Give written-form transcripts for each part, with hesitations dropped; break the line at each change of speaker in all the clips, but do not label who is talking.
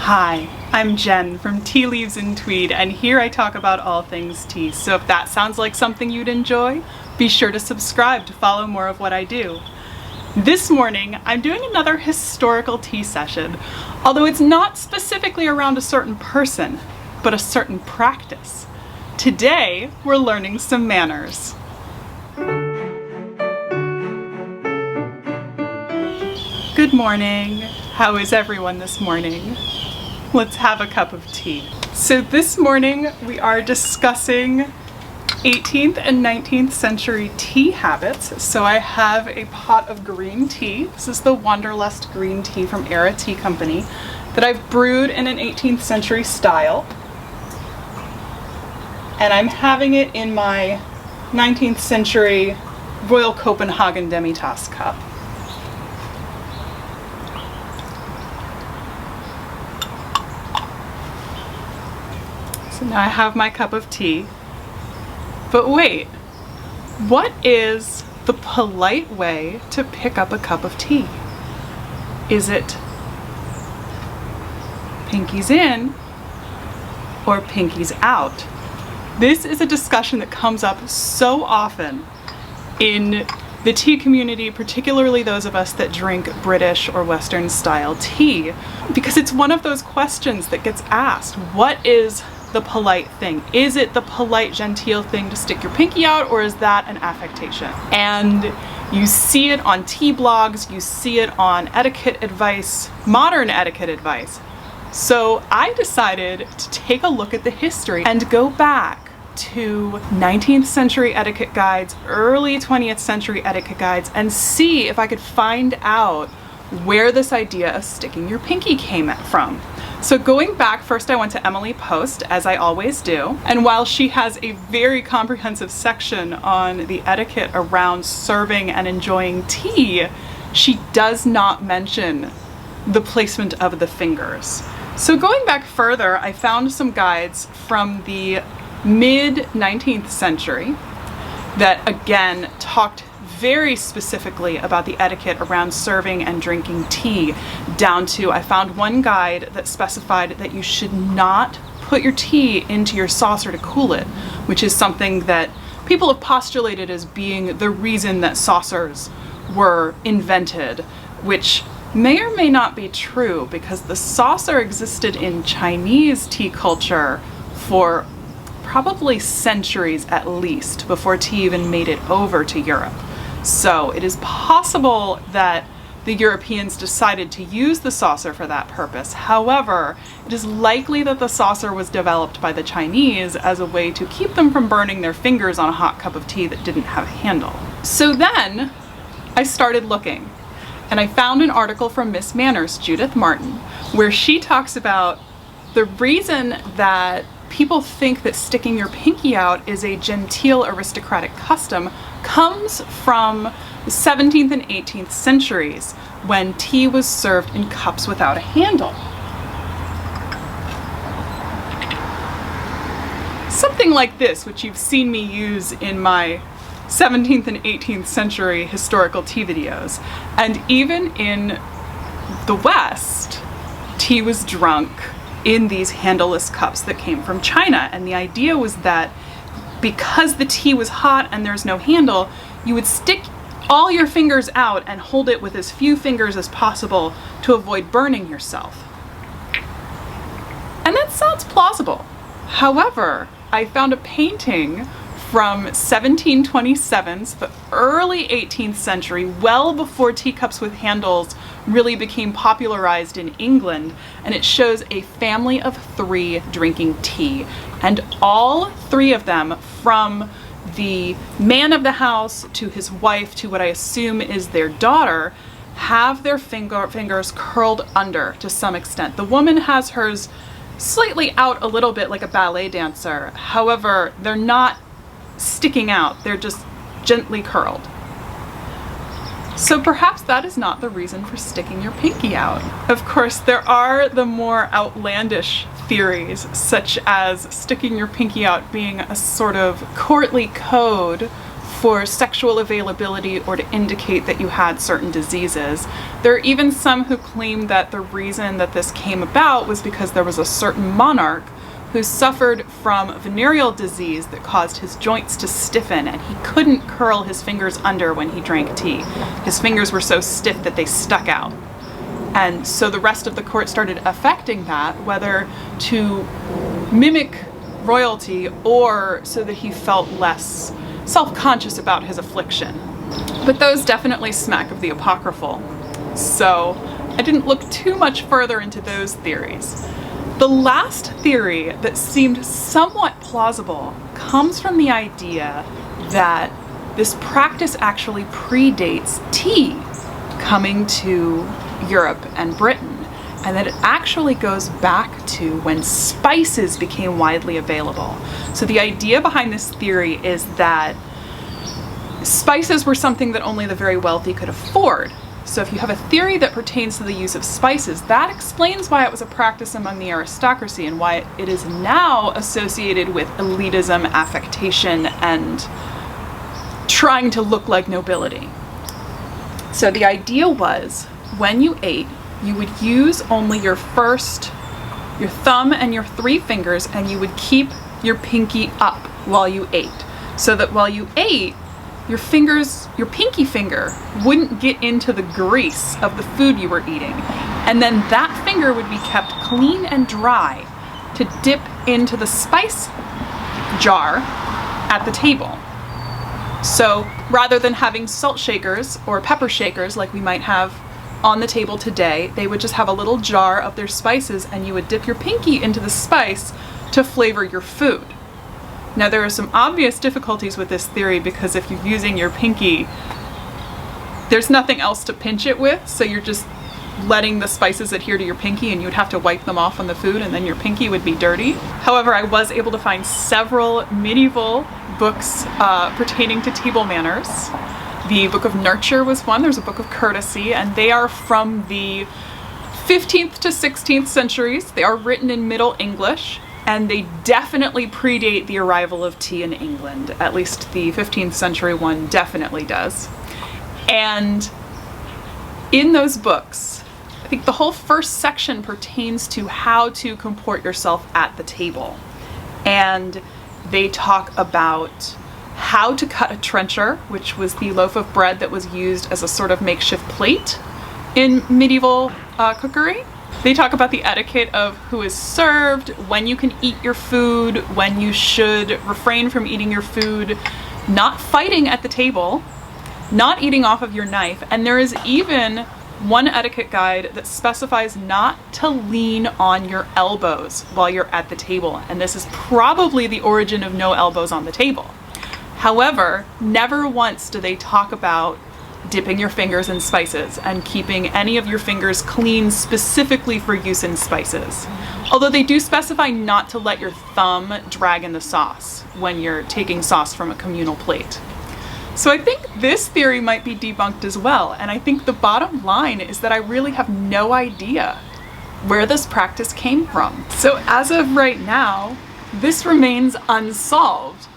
Hi, I'm Jen from Tea Leaves and Tweed, and here I talk about all things tea. So if that sounds like something you'd enjoy, be sure to subscribe to follow more of what I do. This morning, I'm doing another historical tea session, although it's not specifically around a certain person, but a certain practice. Today, we're learning some manners. Good morning. How is everyone this morning? Let's have a cup of tea. So this morning we are discussing 18th and 19th century tea habits. So I have a pot of green tea. This is the Wanderlust green tea from Era Tea Company that I've brewed in an 18th century style. And I'm having it in my 19th century Royal Copenhagen demi-tasse cup. So now I have my cup of tea. But wait, what is the polite way to pick up a cup of tea? Is it pinkies in or pinkies out? This is a discussion that comes up so often in the tea community, particularly those of us that drink British or Western style tea, because it's one of those questions that gets asked. What is the polite thing? Is it the polite, genteel thing to stick your pinky out, or is that an affectation? And you see it on tea blogs, you see it on etiquette advice, modern etiquette advice. So I decided to take a look at the history and go back to 19th century etiquette guides, early 20th century etiquette guides, and see if I could find out where this idea of sticking your pinky came from. So going back, first I went to Emily Post, as I always do, and while she has a very comprehensive section on the etiquette around serving and enjoying tea, she does not mention the placement of the fingers. So going back further, I found some guides from the mid-19th century that again talked very specifically about the etiquette around serving and drinking tea, down to, I found one guide that specified that you should not put your tea into your saucer to cool it, which is something that people have postulated as being the reason that saucers were invented, which may or may not be true, because the saucer existed in Chinese tea culture for probably centuries at least before tea even made it over to Europe. So it is possible that the Europeans decided to use the saucer for that purpose. However, it is likely that the saucer was developed by the Chinese as a way to keep them from burning their fingers on a hot cup of tea that didn't have a handle. So then I started looking, and I found an article from Miss Manners, Judith Martin, where she talks about the reason that people think that sticking your pinky out is a genteel aristocratic custom comes from the 17th and 18th centuries, when tea was served in cups without a handle. Something like this, which you've seen me use in my 17th and 18th century historical tea videos. And even in the West, tea was drunk in these handleless cups that came from China. And the idea was that because the tea was hot and there's no handle, you would stick all your fingers out and hold it with as few fingers as possible to avoid burning yourself. And that sounds plausible. However, I found a painting from 1727, so the early 18th century, well before teacups with handles really became popularized in England, and it shows a family of 3 drinking tea, and all 3 of them, from the man of the house to his wife to what I assume is their daughter, have their fingers curled under to some extent. The woman has hers slightly out a little bit like a ballet dancer. However, they're not sticking out, they're just gently curled. So perhaps that is not the reason for sticking your pinky out. Of course, there are the more outlandish theories, such as sticking your pinky out being a sort of courtly code for sexual availability or to indicate that you had certain diseases. There are even some who claim that the reason that this came about was because there was a certain monarch who suffered from venereal disease that caused his joints to stiffen, and he couldn't curl his fingers under when he drank tea. His fingers were so stiff that they stuck out. And so the rest of the court started affecting that, whether to mimic royalty or so that he felt less self-conscious about his affliction. But those definitely smack of the apocryphal. So I didn't look too much further into those theories. The last theory that seemed somewhat plausible comes from the idea that this practice actually predates tea coming to Europe and Britain, and that it actually goes back to when spices became widely available. So the idea behind this theory is that spices were something that only the very wealthy could afford. So if you have a theory that pertains to the use of spices, that explains why it was a practice among the aristocracy and why it is now associated with elitism, affectation, and trying to look like nobility. So the idea was, when you ate, you would use only your thumb and your 3 fingers, and you would keep your pinky up while you ate. So that while you ate, your pinky finger wouldn't get into the grease of the food you were eating. And then that finger would be kept clean and dry to dip into the spice jar at the table. So rather than having salt shakers or pepper shakers like we might have on the table today, they would just have a little jar of their spices, and you would dip your pinky into the spice to flavor your food. Now, there are some obvious difficulties with this theory because if you're using your pinky, there's nothing else to pinch it with, so you're just letting the spices adhere to your pinky, and you'd have to wipe them off on the food, and then your pinky would be dirty. However, I was able to find several medieval books pertaining to table manners. The Book of Nurture was one, there's a Book of Courtesy, and they are from the 15th to 16th centuries. They are written in Middle English, and they definitely predate the arrival of tea in England. At least the 15th century one definitely does. And in those books, I think the whole first section pertains to how to comport yourself at the table. And they talk about how to cut a trencher, which was the loaf of bread that was used as a sort of makeshift plate in medieval cookery. They talk about the etiquette of who is served, when you can eat your food, when you should refrain from eating your food, not fighting at the table, not eating off of your knife, and there is even one etiquette guide that specifies not to lean on your elbows while you're at the table, and this is probably the origin of no elbows on the table. However, never once do they talk about dipping your fingers in spices and keeping any of your fingers clean specifically for use in spices. Although they do specify not to let your thumb drag in the sauce when you're taking sauce from a communal plate. So I think this theory might be debunked as well, and I think the bottom line is that I really have no idea where this practice came from. So as of right now, this remains unsolved,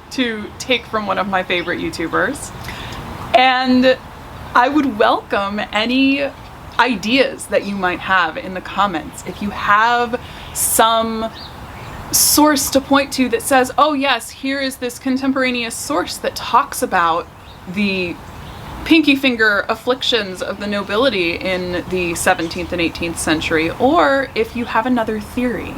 to take from one of my favorite YouTubers. And I would welcome any ideas that you might have in the comments. If you have some source to point to that says, oh yes, here is this contemporaneous source that talks about the pinky finger afflictions of the nobility in the 17th and 18th century, or if you have another theory,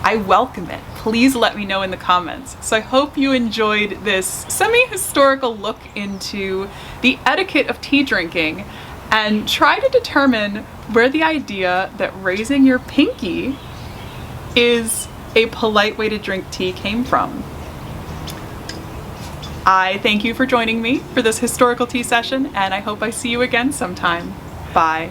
I welcome it. Please let me know in the comments. So I hope you enjoyed this semi-historical look into the etiquette of tea drinking, and try to determine where the idea that raising your pinky is a polite way to drink tea came from. I thank you for joining me for this historical tea session, and I hope I see you again sometime. Bye.